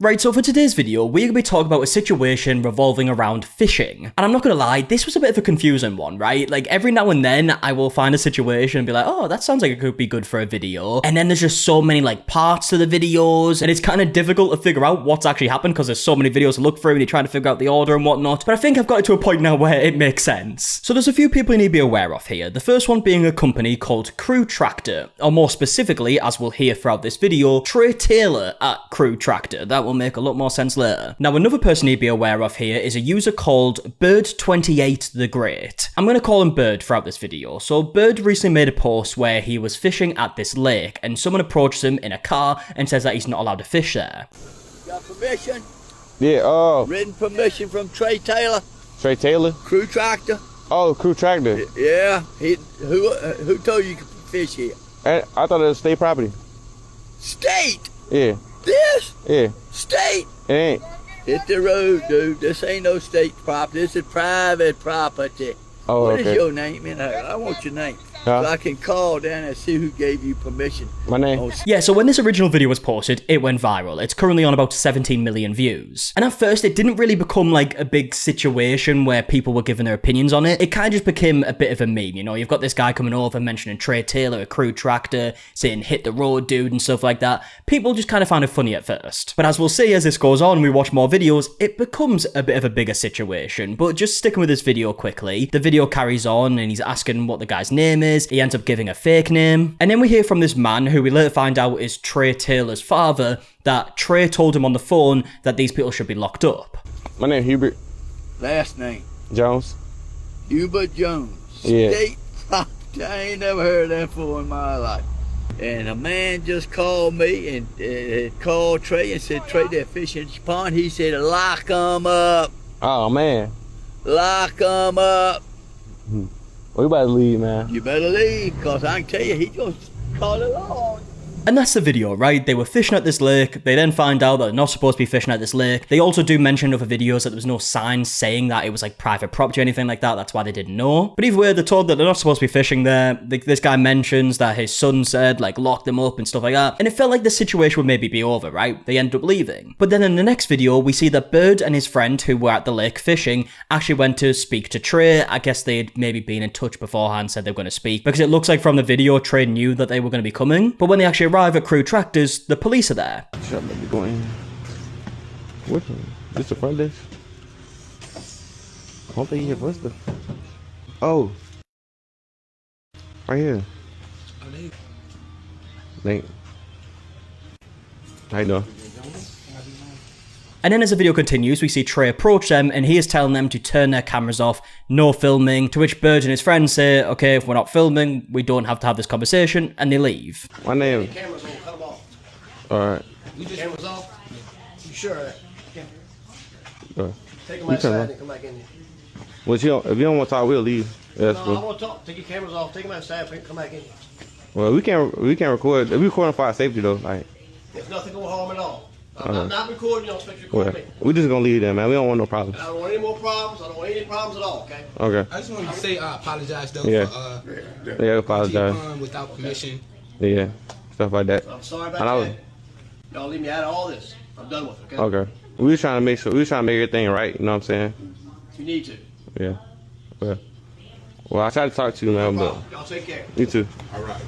Right, so for today's video, we're going to be talking about a situation revolving around fishing. And I'm not going to lie, this was a bit of a confusing one, right? Like, every now and then, I will find a situation and be like, oh, that sounds like it could be good for a video. And then there's just so many, like, parts to the videos, and it's kind of difficult to figure out what's actually happened because there's so many videos to look through and you're trying to figure out the order and whatnot. But I think I've got it to a point now where it makes sense. So there's a few people you need to be aware of here. The first one being a company called Crew Tractor, or more specifically, as we'll hear throughout this video, Trey Taylor at Crew Tractor. That will make a lot more sense later. Now, another person you need to be aware of here is a user called Bird28 the Great. I'm going to call him Bird throughout this video. So Bird recently made a post where he was fishing at this lake and someone approaches him in a car and says that he's not allowed to fish there. Got permission? Yeah, written permission from Trey Taylor. Trey Taylor? Crew Tractor. Oh, Crew Tractor. Yeah, who told you you could fish here? I thought it was state property. State? Yeah. This? Yeah. State? It ain't. Hit the road, dude. This ain't no state property. This is private property. Oh, What okay. is your name? I want your name. Huh? So I can call down and see who gave you permission. My name? Oh, Yeah, so when this original video was posted, it went viral. It's currently on about 17 million views. And at first, it didn't really become like a big situation where people were giving their opinions on it. It kind of just became a bit of a meme, you know? You've got this guy coming over mentioning Trey Taylor, a Crew Tractor, saying hit the road, dude, and stuff like that. People just kind of found it funny at first. But as we'll see as this goes on, we watch more videos, it becomes a bit of a bigger situation. But just sticking with this video quickly, the video carries on and he's asking what the guy's name is. He ends up giving a fake name. And then we hear from this man who we later find out is Trey Taylor's father, that Trey told him on the phone that these people should be locked up. My name Hubert last name? Jones. Hubert Jones. Yeah. State property. I ain't never heard of that before in my life. And a man just called me and called Trey and said, Trey, they're fishing at your pond. He said, lock them up. Oh, man. Lock them up. We about to leave, man. You better leave, because I can tell you, he's going to call it on. And that's the video, right? They were fishing at this lake. They then find out that they're not supposed to be fishing at this lake. They also do mention in other videos that there was no signs saying that it was like private property or anything like that. That's why they didn't know. But either way, they're told that they're not supposed to be fishing there. This guy mentions that his son said, like, lock them up and stuff like that. And it felt like the situation would maybe be over, right? They end up leaving. But then in the next video, we see that Bird and his friend who were at the lake fishing actually went to speak to Trey. I guess they'd maybe been in touch beforehand, said they were going to speak. Because it looks like from the video, Trey knew that they were going to be coming. But when they actually arrive at Crew Tractors, the police are there. Shut up, let me go in. Which one? This the front desk? I don't think you here first. Oh. Right here. Thank. How you doing? And then as the video continues, we see Trey approach them and he is telling them to turn their cameras off, no filming, to which Bird and his friends say, okay, if we're not filming, we don't have to have this conversation, and they leave. My name. Cameras on, cut them off. Alright. You just cameras off? You sure? Take them You outside turn and come back in here. Well, if you don't want to talk, we'll leave. Yeah, that's No, I cool. want to talk. Take your cameras off. Take them outside and come back in here. Well, we can't record. We recording for our safety though. Like, There's nothing going to harm at all. I'm not recording. You don't expect you to well, record me. we just gonna leave there, man. We don't want no problems. I don't want any more problems. I don't want any problems at all, okay? Okay. I just wanted to say I apologize though Yeah. for Yeah, apologize. without permission. Yeah, stuff like that. I'm sorry And about I was- that. Y'all leave me out of all this. I'm done with it, okay? Okay. We was trying to make sure. We was trying to make everything right. You know what I'm saying? You need to. Yeah. Well, I tried to talk to you, man, but Y'all take care. you too. All right.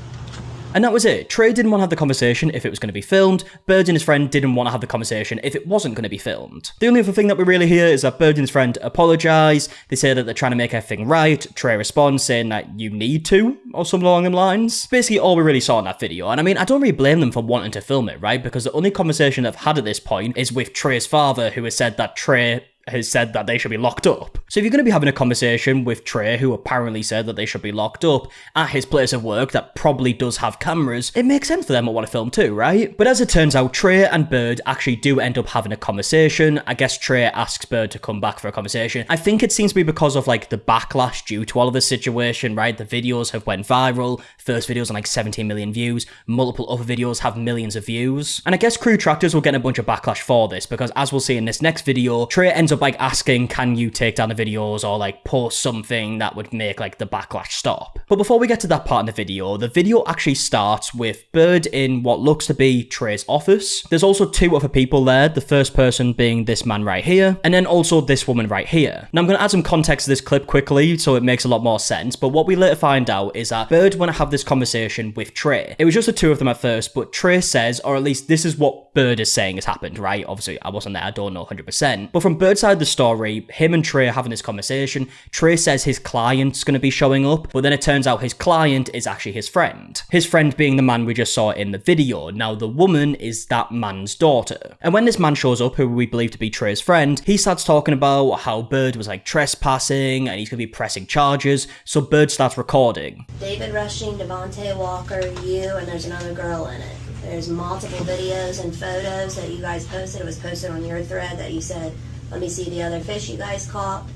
And that was it. Trey didn't want to have the conversation if it was going to be filmed. Bird and his friend didn't want to have the conversation if it wasn't going to be filmed. The only other thing that we really hear is that Bird and his friend apologise. They say that they're trying to make everything right. Trey responds saying that you need to, or something along them lines. Basically all we really saw in that video. And I mean, I don't really blame them for wanting to film it, right? Because the only conversation they've had at this point is with Trey's father, who has said that Trey has said that they should be locked up. So if you're going to be having a conversation with Trey, who apparently said that they should be locked up at his place of work that probably does have cameras, it makes sense for them to want to film too, right? But as it turns out, Trey and Bird actually do end up having a conversation. I guess Trey asks Bird to come back for a conversation. I think it seems to be because of like the backlash due to all of this situation, right? The videos have went viral. First video's on like 17 million views. Multiple other videos have millions of views. And I guess Crew Tractors will get a bunch of backlash for this because as we'll see in this next video, Trey ends up up like asking, can you take down the videos or like post something that would make like the backlash stop. But before we get to that part in the video actually starts with Bird in what looks to be Trey's office. There's also two other people there, the first person being this man right here, and then also this woman right here. Now I'm going to add some context to this clip quickly so it makes a lot more sense, but what we later find out is that Bird want to have this conversation with Trey. It was just the two of them at first, but Trey says, or at least this is what Bird is saying has happened, right? Obviously I wasn't there, I don't know 100%. But from Bird's side of the story, him and Trey are having this conversation. Trey says his client's going to be showing up, but then it turns out his client is actually his friend. His friend being the man we just saw in the video. Now the woman is that man's daughter. And when this man shows up, who we believe to be Trey's friend, he starts talking about how Bird was like trespassing and he's going to be pressing charges. So Bird starts recording. David Rushing, Devontae Walker, you, and there's another girl in it. There's multiple videos and photos that you guys posted. It was posted on your thread that you said, let me see the other fish you guys caught.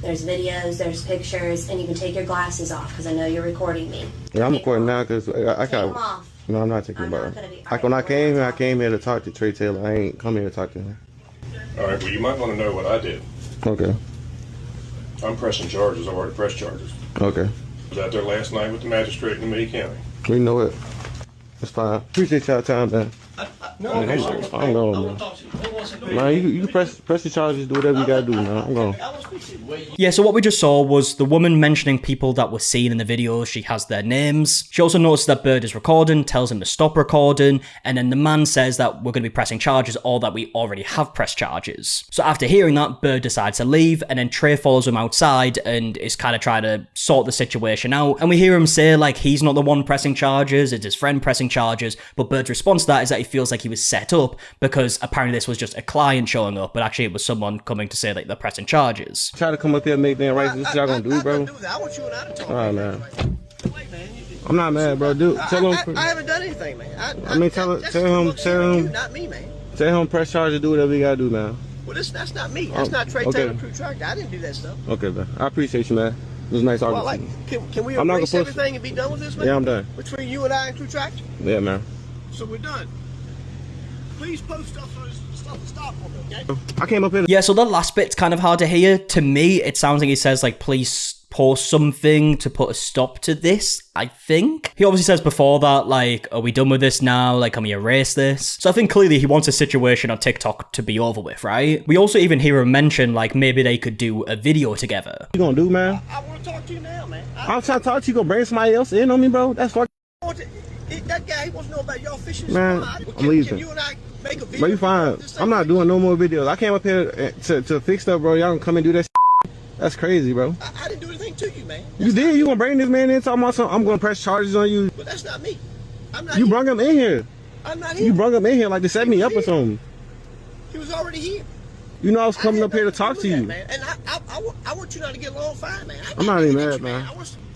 There's videos, there's pictures, and you can take your glasses off because I know you're recording me. Yeah, I'm recording now because I Take them got. off. No, I'm not taking I'm them not off. gonna be- Like when I came here, I came here to talk to Trey Taylor. I ain't come here to talk to him. All right, well, you might want to know what I did. Okay. I'm pressing charges. I've already pressed charges. Okay. I was out there last night with the magistrate in Lee County. We know it. It's fine. Appreciate y'all time, man. No, I'm okay, going, I man. want to talk to you. Hold on a second. Man, you can press the charges, do whatever you gotta do, man. I'm going. I want to speak to you. Yeah, so what we just saw was the woman mentioning people that were seen in the video. She has their names. She also notices that Bird is recording, tells him to stop recording, and then the man says that we're going to be pressing charges or that we already have pressed charges. So after hearing that, Bird decides to leave, and then Trey follows him outside and is kind of trying to sort the situation out. And we hear him say like he's not the one pressing charges, it's his friend pressing charges, but Bird's response to that is that he feels like he was set up because apparently this was just a client showing up, but actually it was someone coming to say that they're pressing charges. Try to come up here and make things right. This is what y'all gonna do, bro. I want you and I to talk. All right, man. Wait, man. I'm not mad, bro. Dude, tell him. I haven't done anything, man. I mean, tell him, Not me, man. tell him press charges, do whatever you gotta do, man. Well, that's not me. That's not Trey okay. Taylor Crew Tractor. I didn't do that stuff. Okay, man. I appreciate you, man. It was nice Well, arguing. like, can we I'm not erase gonna post everything and be done with this, man? Yeah, I'm done. Between you and I and Crew Tractor? Yeah, man. So we're done. Please post stuff and stop for me, okay? I came up here. Yeah, so the last bit's kind of hard to hear. To me, it sounds like he says, like, please post something to put a stop to this, I think. He obviously says before that, like, are we done with this now? Like, can we erase this? So I think clearly he wants a situation on TikTok to be over with, right? We also even hear him mention, like, maybe they could do a video together. What you gonna do, man? I want to talk to you now, man. I'm trying to talk to you. Gonna bring somebody else in on me, bro? That's fucking. That guy, he wants to know about y'all fishing. Man, I'm leaving. Can you and I make a video? Bro, you fine. I'm not doing no more videos. I came up here to fix stuff, bro. Y'all can come and do that shit. That's crazy, bro. I didn't do anything to you, man. You did. You gonna bring this man in talking about something? I'm gonna press charges on you. But that's not me. I'm not You here. brought him in here. I'm not here. You brought him in here like to set me up or something. He was already here. You know I was coming up here to talk to you. Man. And I want you not to get along fine, man. I'm not even I mad, man.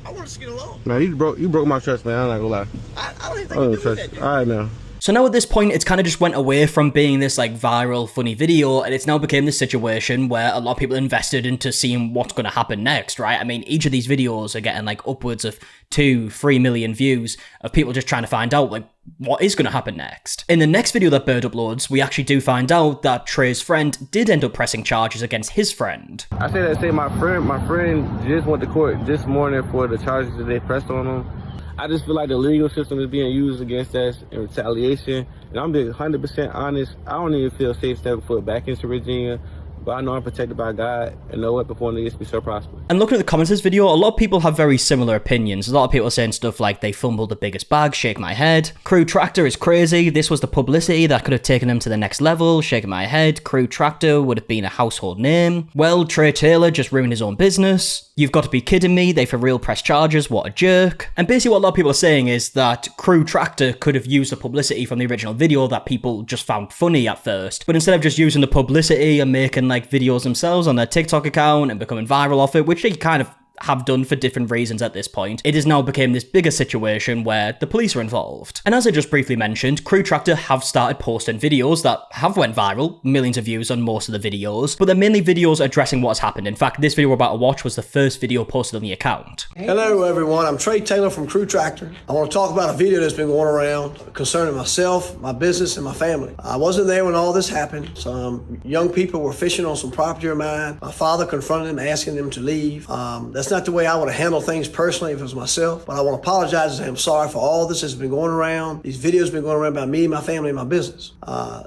I want us to get along. Man, you broke my trust, man. I'm not gonna lie. I don't even I think don't you do trust that, you. dude. All right, now. So now at this point, it's kind of just went away from being this like viral, funny video, and it's now became this situation where a lot of people invested into seeing what's going to happen next, right? I mean, each of these videos are getting like upwards of 2-3 million views of people just trying to find out like what is going to happen next. In the next video that Bird uploads, we actually do find out that Trey's friend did end up pressing charges against his friend. I say my friend just went to court this morning for the charges that they pressed on him. I just feel like the legal system is being used against us in retaliation. And I'm being 100% honest. I don't even feel safe stepping foot back into Virginia. But I know I'm protected by God, and no weapon formed against me shall prosper. And looking at the comments of this video, a lot of people have very similar opinions. A lot of people are saying stuff like they fumbled the biggest bag, shake my head. Crew Tractor is crazy. This was the publicity that could have taken him to the next level, shaking my head. Crew Tractor would have been a household name. Well, Trey Taylor just ruined his own business. You've got to be kidding me. They for real press charges. What a jerk. And basically what a lot of people are saying is that Crew Tractor could have used the publicity from the original video that people just found funny at first. But instead of just using the publicity and making like videos themselves on their TikTok account and becoming viral off it, which they kind of have done for different reasons at this point, it has now become this bigger situation where the police are involved. And as I just briefly mentioned, Crew Tractor have started posting videos that have went viral, millions of views on most of the videos, but they're mainly videos addressing what has happened. In fact, this video we're about to watch was the first video posted on the account. Hello everyone, I'm Trey Taylor from Crew Tractor. I want to talk about a video that's been going around concerning myself, my business, and my family. I wasn't there when all this happened. Some young people were fishing on some property of mine. My father confronted them, asking them to leave. That's not the way I would have handled things personally if it was myself, but I want to apologize and say I'm sorry for all this that's been going around. These videos have been going around about me, my family, and my business.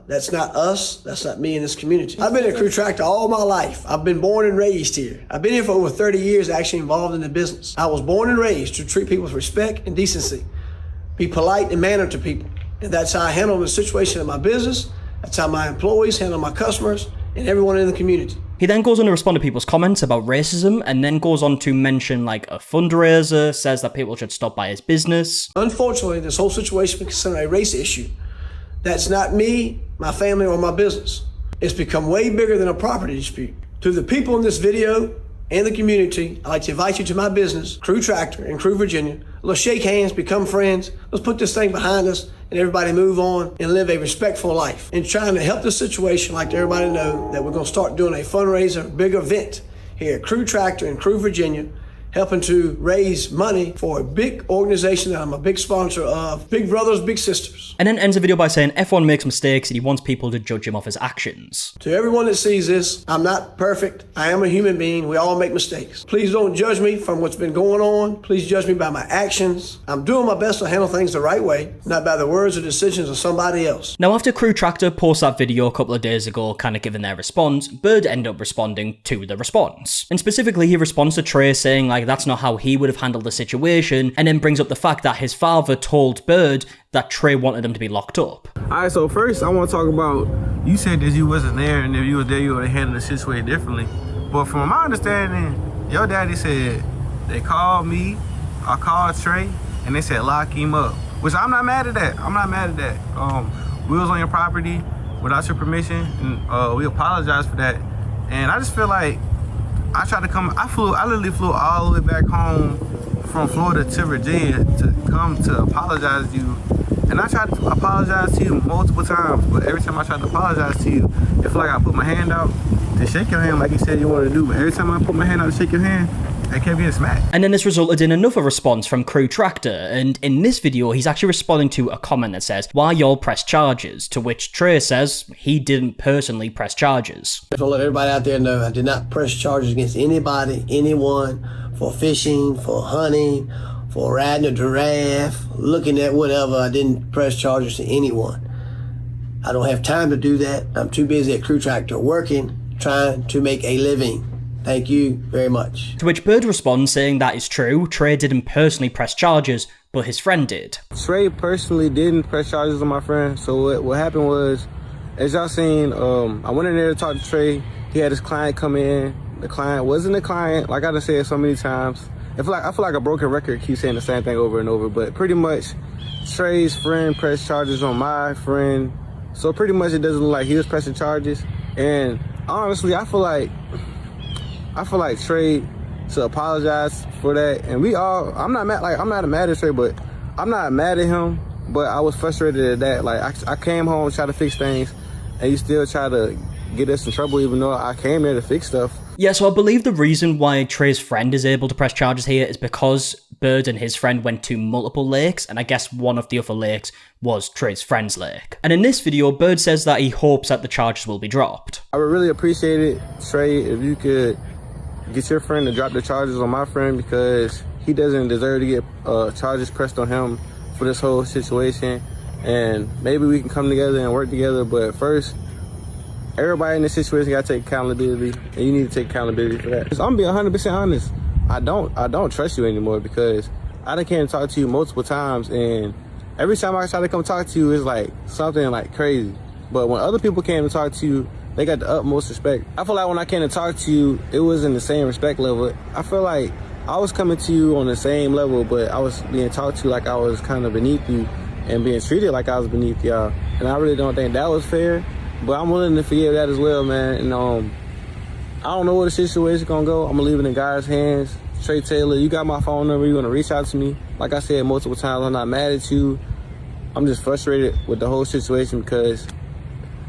That's not us. That's not me in this community. I've been at Crew Tractor all my life. I've been born and raised here. I've been here for over 30 years actually involved in the business. I was born and raised to treat people with respect and decency, be polite and mannered to people. And that's how I handle the situation in my business. That's how my employees handle my customers and everyone in the community. He then goes on to respond to people's comments about racism, and then goes on to mention like a fundraiser, says that people should stop by his business. Unfortunately, this whole situation is considered a race issue. That's not me, my family, or my business. It's become way bigger than a property dispute. To the people in this video and the community, I'd like to invite you to my business, Crew Tractor in Crew, Virginia. Let's shake hands, become friends. Let's put this thing behind us and everybody move on and live a respectful life. And trying to help the situation, like to everybody know that we're gonna start doing a fundraiser, big event here at Crew Tractor in Crew, Virginia, helping to raise money for a big organization that I'm a big sponsor of, Big Brothers, Big Sisters. And then ends the video by saying F1 makes mistakes and he wants people to judge him off his actions. To everyone that sees this, I'm not perfect. I am a human being. We all make mistakes. Please don't judge me from what's been going on. Please judge me by my actions. I'm doing my best to handle things the right way, not by the words or decisions of somebody else. Now, after Crew Tractor posted that video a couple of days ago, kind of giving their response, Bird ended up responding to the response. And specifically, he responds to Trey saying like that's not how he would have handled the situation, and then brings up the fact that his father told Bird that Trey wanted them to be locked up. Alright, so first I want to talk about, you said that you wasn't there, and if you were there you would have handled the situation differently. But from my understanding, your daddy said they called me, I called Trey, and they said lock him up. Which I'm not mad at that. I'm not mad at that. We was on your property without your permission, and we apologize for that. And I just feel like I tried to come, I literally flew all the way back home from Florida to Virginia to come to apologize to you. And I tried to apologize to you multiple times, but every time I tried to apologize to you, it felt like I put my hand out to shake your hand like you said you wanted to do. But every time I put my hand out to shake your hand, I kept getting smacked. And then this resulted in another response from Crew Tractor, and in this video he's actually responding to a comment that says, why y'all press charges? To which Trey says he didn't personally press charges. I just want to let everybody out there know I did not press charges against anybody, anyone, for fishing, for hunting, for riding a giraffe, looking at whatever. I didn't press charges to anyone. I don't have time to do that. I'm too busy at Crew Tractor working, trying to make a living. Thank you very much. To which Bird responds saying that is true, Trey didn't personally press charges, but his friend did. Trey personally didn't press charges on my friend. So what happened was, as y'all seen, I went in there to talk to Trey. He had his client come in. The client wasn't a client, like I done said so many times. I feel like a broken record keeps saying the same thing over and over, but pretty much Trey's friend pressed charges on my friend. So pretty much it doesn't look like he was pressing charges. And honestly, I feel like Trey should apologize for that. And I'm not mad at Trey, but I'm not mad at him, but I was frustrated at that. Like I came home, tried to fix things, and you still try to get us in trouble even though I came here to fix stuff. Yeah, so I believe the reason why Trey's friend is able to press charges here is because Bird and his friend went to multiple lakes, and I guess one of the other lakes was Trey's friend's lake. And in this video, Bird says that he hopes that the charges will be dropped. I would really appreciate it, Trey, if you could get your friend to drop the charges on my friend, because he doesn't deserve to get charges pressed on him for this whole situation. And maybe we can come together and work together, but first, everybody in this situation gotta take accountability, and you need to take accountability for that. I'm being 100% honest. I don't trust you anymore, because I done came and talked to you multiple times, and every time I try to come talk to you, it's like something like crazy. But when other people came to talk to you, they got the utmost respect. I feel like when I came to talk to you, it was in the same respect level. I feel like I was coming to you on the same level, but I was being talked to like I was kind of beneath you and being treated like I was beneath y'all. And I really don't think that was fair, but I'm willing to forgive that as well, man. And I don't know where the situation's gonna go. I'm gonna leave it in God's hands. Trey Taylor, you got my phone number, you're gonna reach out to me. Like I said multiple times, I'm not mad at you. I'm just frustrated with the whole situation because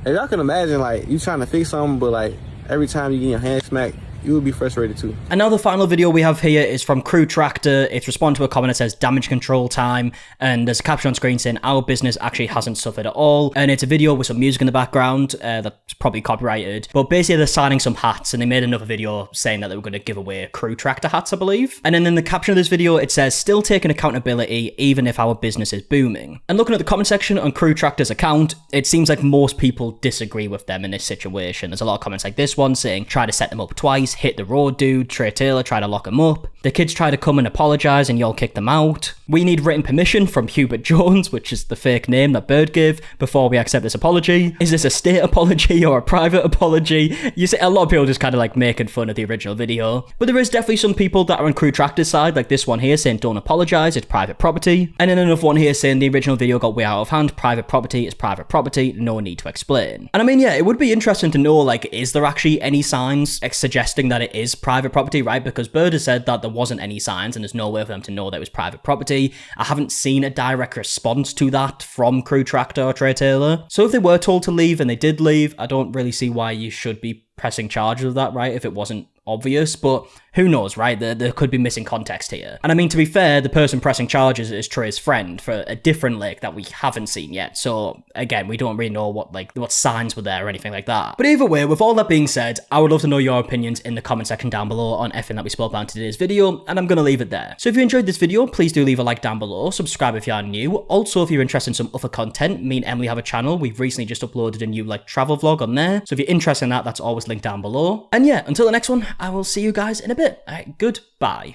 if y'all can imagine, like, you trying to fix something, but like every time you get your hand smacked, you would be frustrated too. And now the final video we have here is from Crew Tractor. It's responding to a comment that says damage control time, and there's a caption on screen saying our business actually hasn't suffered at all. And it's a video with some music in the background that's probably copyrighted, but basically they're signing some hats, and they made another video saying that they were going to give away Crew Tractor hats, I believe. And then in the caption of this video it says still taking accountability even if our business is booming. And looking at the comment section on Crew Tractor's account, it seems like most people disagree with them in this situation. There's a lot of comments like this one saying try to set them up twice, hit the road dude, Trey Taylor tried to lock him up, the kids try to come and apologise and y'all kick them out, we need written permission from Hubert Jones, which is the fake name that Bird gave, before we accept this apology, is this a state apology or a private apology? You see a lot of people just kind of like making fun of the original video, but there is definitely some people that are on Crew Tractor's side, like this one here saying don't apologise, it's private property, and then another one here saying the original video got way out of hand, private property is private property, no need to explain. And I mean, yeah, it would be interesting to know, like, is there actually any signs suggesting that it is private property, right? Because Bird has said that there wasn't any signs and there's no way for them to know that it was private property. I haven't seen a direct response to that from Crew Tractor or Trey Taylor. So if they were told to leave and they did leave, I don't really see why you should be pressing charges of that, right? If it wasn't obvious, but who knows, right? There could be missing context here. And I mean, to be fair, the person pressing charges is Trey's friend for a different lake that we haven't seen yet. So again, we don't really know what signs were there or anything like that. But either way, with all that being said, I would love to know your opinions in the comment section down below on everything that we spoke about in today's video, and I'm going to leave it there. So if you enjoyed this video, please do leave a like down below, subscribe if you are new. Also, if you're interested in some other content, me and Emily have a channel. We've recently just uploaded a new travel vlog on there. So if you're interested in that, that's always linked down below. And yeah, until the next one, I will see you guys in a bit. All right, goodbye.